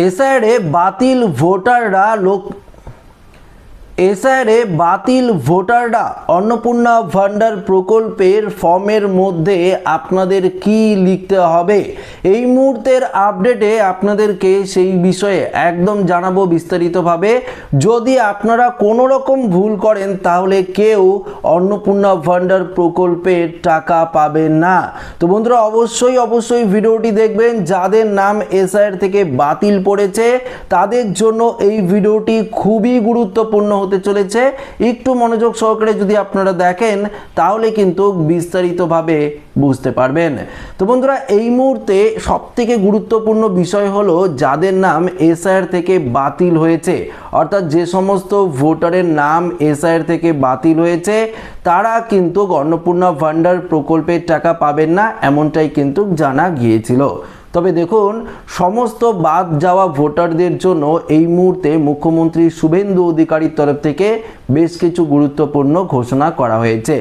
এসআইআরে বাতিল ভোটাররা অন্নপূর্ণা ভান্ডার প্রকল্পের ফর্মের মধ্যে আপনাদের কি লিখতে হবে, এই মুহূর্তের আপডেটে আপনাদেরকে সেই বিষয়ে একদম জানাবো বিস্তারিতভাবে। যদি আপনারা কোনো রকম ভুল করেন তাহলে কেউ অন্নপূর্ণা ভান্ডার প্রকল্পের টাকা পাবেন না। তো বন্ধুরা অবশ্যই ভিডিওটি দেখবেন। যাদের নাম এসআইআর থেকে বাতিল পড়েছে তাদের জন্য এই ভিডিওটি খুবই গুরুত্বপূর্ণ হতে চলেছে। একটু মনোযোগ সহকারে যদি আপনারা দেখেন তাহলে কিন্তু বিস্তারিতভাবে বুঝতে পারবেন। তো বন্ধুরা এই মুহূর্তে সবথেকে গুরুত্বপূর্ণ বিষয় হলো যাদের নাম এসআইআর থেকে বাতিল হয়েছে, অর্থাৎ যে সমস্ত ভোটারের নাম এসআইআর থেকে বাতিল হয়েছে তারা কিন্তু অন্নপূর্ণা ভান্ডার প্রকল্পের টাকা পাবেন না, এমনটাই কিন্তু জানা গিয়েছিল। তবে দেখুন, সমস্ত বাদ যাওয়া ভোটারদের জন্য এই মুহূর্তে মুখ্যমন্ত্রী শুভেন্দু অধিকারীর তরফ থেকে বেশ কিছু গুরুত্বপূর্ণ ঘোষণা করা হয়েছে।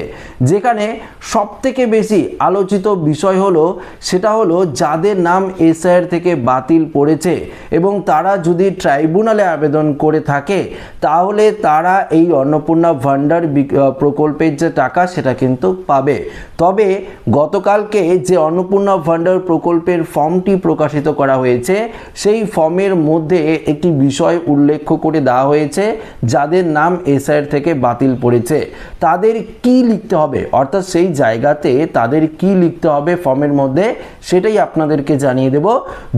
যেখানে সবথেকে বেশি আলোচিত বিষয় হলো সেটা হলো যাদের নাম এসআইআর থেকে বাতিল পড়েছে এবং তারা যদি ট্রাইব্যুনালে আবেদন করে থাকে তাহলে তারা এই অন্নপূর্ণা ভান্ডার প্রকল্পের যে টাকা সেটা কিন্তু পাবে। তবে গতকালকে যে অন্নপূর্ণা ভান্ডার প্রকল্পের ফর্মটি প্রকাশিত করা হয়েছে সেই ফর্মের মধ্যে একটি বিষয় উল্লেখ করে দেওয়া হয়েছে, যাদের নাম এসআইআর থেকে বাতিল পড়েছে তাদের কি লিখতে হবে, অর্থাৎ সেই জায়গাতে তাদের কি লিখতে হবে ফর্মের মধ্যে সেটাই আপনাদেরকে জানিয়ে দেব।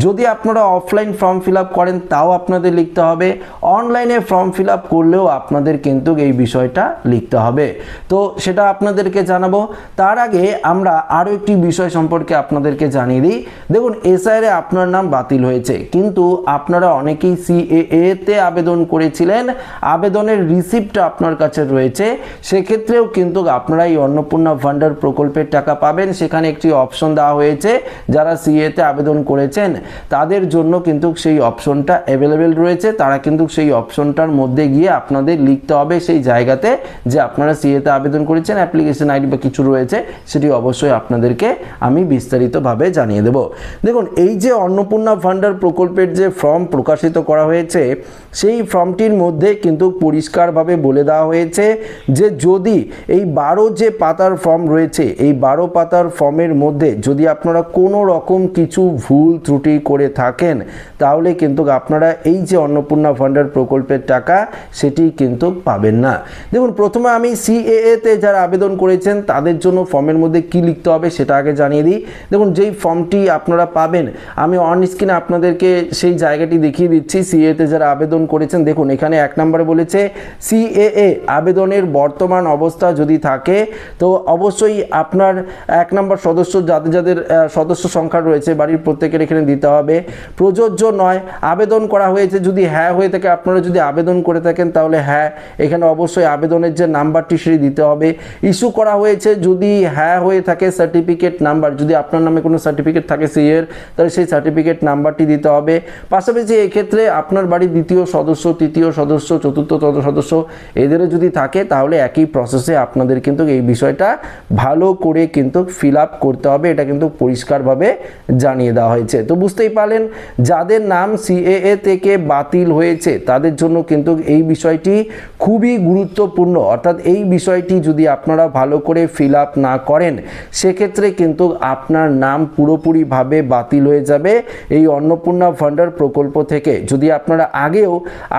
যদি আপনারা অফলাইন ফর্ম ফিল আপ করেন তাও আপনাদের লিখতে হবে, অনলাইনে ফর্ম ফিল আপ করলেও আপনাদের কিন্তু এই বিষয়টা লিখতে হবে। তো সেটা আপনাদেরকে জানাবো। তার আগে আমরা আরও একটি বিষয় সম্পর্কে আপনাদেরকে জানিয়ে দিই। দেখুন, এসআইআরে আপনার নাম বাতিল হয়েছে কিন্তু আপনারা অনেকেই সিএএ তে আবেদন করেছিলেন, আবেদনের রিসিপ্টটা আপনার কাছে রয়েছে, সেক্ষেত্রেও কিন্তু আপনারা এই অন্নপূর্ণা ভান্ডার প্রকল্পের টাকা পাবেন। সেখানে একটি অপশন দেওয়া হয়েছে, যারা সিএএ তে আবেদন করেছেন তাদের জন্য কিন্তু সেই অপশনটা অ্যাভেলেবেল রয়েছে। তারা কিন্তু সেই অপশনটার মধ্যে গিয়ে আপনাদের লিখতে হবে সেই জায়গাতে যে আপনারা সিএএ তে আবেদন করেছেন, অ্যাপ্লিকেশন আইডি বা কিছু রয়েছে, সেটি অবশ্যই আপনাদেরকে আমি বিস্তারিতভাবে জানিয়ে দেব। দেখুন, এই যে অন্নপূর্ণা ভান্ডার প্রকল্পের যে ফর্ম প্রকাশিত করা হয়েছে সেই ফর্মটির মধ্যে কিন্তু পরিষ্কারভাবে বলে দেওয়া হয়েছে যে যদি এই 12 যে পাতার ফর্ম রয়েছে এই 12 পাতার ফর্মের মধ্যে যদি আপনারা কোনো রকম কিছু ভুল ত্রুটি করে থাকেন তাহলে কিন্তু আপনারা এই যে অন্নপূর্ণা ভান্ডার প্রকল্পের টাকা সেটি কিন্তু পাবেন না। দেখুন, প্রথমে আমি সিএএ তে যারা আবেদন করেছেন তাদের জন্য ফর্মের মধ্যে কি লিখতে হবে সেটা আগে জানিয়ে দিই। দেখুন, যেই ফর্মটি আপনারা পাবেন আমি অন স্ক্রিনে আপনাদেরকে সেই জায়গাটি দেখিয়ে দিচ্ছি। সিএএ তে যারা আবেদন করেছেন দেখুন এখানে 1 নম্বরে বলেছে সিএএ আবেদনের বর্তমান অবস্থা যদি থাকে তো অবশ্যই আপনার 1 নম্বর সদস্য যাদের সদস্য সংখ্যা রয়েছে বাড়ির প্রত্যেকের এখানে দিতে হবে। প্রযোজ্য নয়, আবেদন করা হয়েছে যদি হ্যাঁ হয়ে থাকে, আপনারা যদি আবেদন করে থাকেন তাহলে হ্যাঁ, এখানে অবশ্যই আবেদনের যে নাম্বারটি সেটি দিতে হবে। ইস্যু করা হয়েছে যদি হ্যাঁ হয়ে থাকে, সার্টিফিকেট নাম্বার যদি আপনার নামে কোনো সার্টিফিকেট থাকে সিএর তাহলে সেই সার্টিফিকেট নাম্বারটি দিতে হবে। পাশাপাশি এক্ষেত্রে আপনার বাড়ির দ্বিতীয় সদস্য, তৃতীয় সদস্য, চতুর্থ সদস্য এদেরও যদি থাকে তাহলে একই প্রসেসে আপনাদের কিন্তু এই বিষয়টা ভালো করে কিন্তু ফিল আপ করতে হবে। এটা কিন্তু পরিষ্কারভাবে জানিয়ে দেওয়া হয়েছে। তো বুঝতেই পারলেন, যাদের নাম সিএএ থেকে বাতিল হয়েছে তাদের জন্য কিন্তু এই বিষয়টি খুবই গুরুত্বপূর্ণ। অর্থাৎ এই বিষয়টি যদি আপনারা ভালো করে ফিল আপ না করেন সেক্ষেত্রে কিন্তু আপনার নাম পুরোপুরিভাবে বাতিল হয়ে যাবে এই অন্নপূর্ণা ভান্ডার প্রকল্প থেকে। যদি আপনারা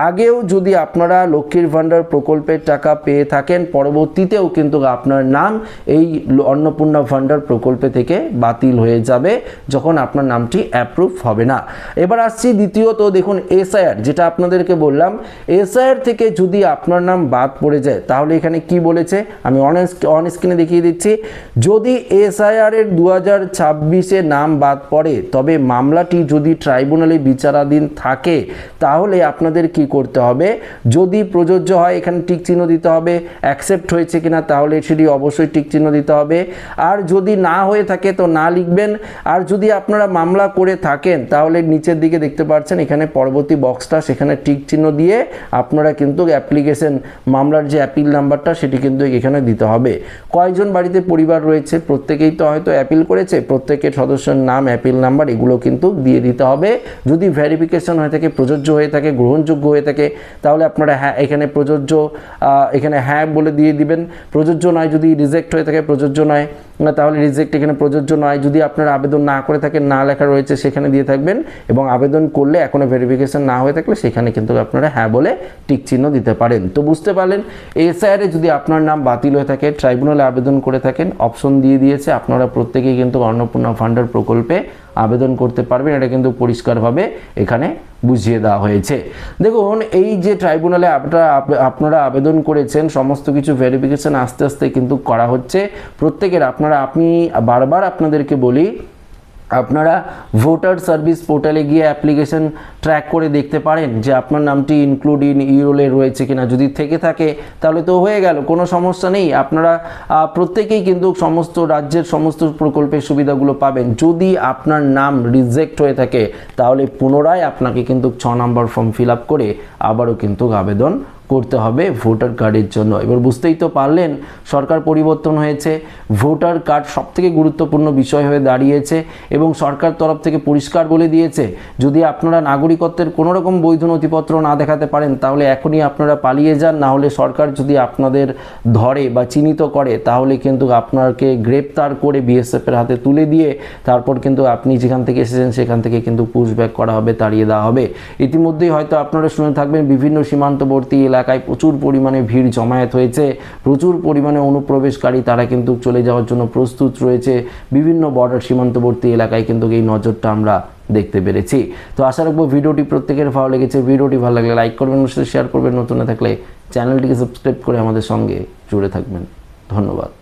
আগেও যদি আপনারা লক্ষ্মীর ভান্ডার প্রকল্পের টাকা পেয়ে থাকেন পরবর্তীতেও কিন্তু আপনার নাম এই অন্নপূর্ণা ভান্ডার প্রকল্পে থেকে বাতিল হয়ে যাবে যখন আপনার নামটি অ্যাপ্রুভ হবে না। এবার আসছি দ্বিতীয়ত, দেখুন এসআইআর যেটা আপনাদেরকে বললাম, এসআইআর থেকে যদি আপনার নাম বাদ পড়ে যায় তাহলে এখানে কি বলেছে আমি অন স্ক্রিনে দেখিয়ে দিচ্ছি। যদি এসআইআর এর 2026-এ নাম বাদ পড়ে তবে মামলাটি যদি ট্রাইব্যুনালে বিচারাধীন থাকে তাহলে আপনাদের কি করতে হবে, যদি প্রযোজ্য হয় এখানে টিক চিহ্ন দিতে হবে, অ্যাকসেপ্ট হয়েছে কিনা তাহলে সেটি অবশ্যই টিক চিহ্ন দিতে হবে, আর যদি না হয়ে থাকে তো না লিখবেন। আর যদি আপনারা মামলা করে থাকেন তাহলে নিচের দিকে দেখতে পাচ্ছেন এখানে পরবর্তী বক্সটা, সেখানে টিক চিহ্ন দিয়ে আপনারা কিন্তু অ্যাপ্লিকেশন মামলার যে অ্যাপিল নাম্বারটা সেটি কিন্তু এখানে দিতে হবে। কয়েকজন বাড়িতে পরিবার রয়েছে, প্রত্যেকেই তো হয়তো অ্যাপিল করেছে, প্রত্যেকের সদস্যের নাম অ্যাপিল নাম্বার নাম্বার এগুলো কিন্তু দিয়ে দিতে হবে। যদি ভেরিফিকেশন হয়ে থাকে, প্রযোজ্য হয়ে থাকে, গ্রহণযোগ্য হয়ে থাকে, তাহলে আপনারা হ্যাঁ এখানে প্রযোজ্য এখানে হ্যাঁ বলে দিয়ে দিবেন। প্রযোজ্য নয়, যদি রিজেক্ট হয়ে থাকে প্রযোজ্য নয়, তাহলে রিজেক্ট এখানে প্রযোজ্য নয়। যদি আপনারা আবেদন না করে থাকেন, না লেখা রয়েছে সেখানে দিয়ে থাকবেন, এবং আবেদন করলে এখনও ভেরিফিকেশন না হয়ে থাকলে সেখানে কিন্তু আপনারা হ্যাঁ বলে টিক চিহ্ন দিতে পারেন। তো বুঝতে পারলেন, এসআইআরে যদি আপনার নাম বাতিল হয়ে থাকে, ট্রাইব্যুনালে আবেদন করে থাকেন, অপশন দিয়ে দিয়েছে, আপনারা প্রত্যেকেই কিন্তু অন্নপূর্ণা ভান্ডার প্রকল্পে আবেদন করতে পারবেন। এটা কিন্তু পরিষ্কারভাবে এখানে বুঝিয়ে দেওয়া হয়েছে। দেখুন, এই যে ট্রাইব্যুনালে আপনারা আবেদন করেছেন, সমস্ত কিছু ভেরিফিকেশন আস্তে আস্তে কিন্তু করা হচ্ছে প্রত্যেকের। আমি বারবার আপনাদেরকে বলি, আপনারা ভোটার সার্ভিস পোর্টালে গিয়ে অ্যাপ্লিকেশন ট্র্যাক করে দেখতে পারেন যে আপনার নামটি ইনক্লুড ইন ইরোলে রয়েছে কিনা। যদি থেকে থাকে তাহলে তো হয়ে গেল, কোনো সমস্যা নেই। আপনারা প্রত্যেকেই কিন্তু সমস্ত রাজ্যের সমস্ত প্রকল্পের সুবিধাগুলো পাবেন। যদি আপনার নাম রিজেক্ট হয়ে থাকে তাহলে পুনরায় আপনাকে কিন্তু 6 নম্বর ফর্ম ফিল আপ করে আবারও কিন্তু আবেদন করতে হবে ভোটার কার্ডের জন্য। এবার বুঝতেই তো পারলেন, সরকার পরিবর্তন হয়েছে, ভোটার কার্ড সবথেকে গুরুত্বপূর্ণ বিষয় হয়ে দাঁড়িয়েছে, এবং সরকার তরফ থেকে পরিষ্কার বলে দিয়েছে যদি আপনারা নাগরিকত্বের কোনো রকম বৈধ নথিপত্র না দেখাতে পারেন তাহলে এখনই আপনারা পালিয়ে যান, না হলে সরকার যদি আপনাদের ধরে বা চিহ্নিত করে তাহলে কিন্তু আপনাকে গ্রেপ্তার করে বিএসএফের হাতে তুলে দিয়ে তারপর কিন্তু আপনি যেখান থেকে এসেছেন সেখান থেকে কিন্তু পুশব্যাক করা হবে, তাড়িয়ে দেওয়া হবে। ইতিমধ্যেই হয়তো আপনারা শুনে থাকবেন বিভিন্ন সীমান্তবর্তী এলাকায় প্রচুর পরিমাণে ভিড় জমায়েত হয়েছে, প্রচুর পরিমাণে অনুপ্রবেশকারী তারা কিন্তু চলে যাওয়ার জন্য প্রস্তুত রয়েছে। বিভিন্ন বর্ডার সীমান্তবর্তী এলাকায় কিন্তু এই নজরটা আমরা দেখতে পেরেছি। তো আশা রাখবো ভিডিওটি প্রত্যেকের ভালো লেগেছে। ভিডিওটি ভালো লাগলে লাইক করবেন, শেয়ার করবেন, নতুন থাকলে চ্যানেলটিকে সাবস্ক্রাইব করে আমাদের সঙ্গে জুড়ে থাকবেন। ধন্যবাদ।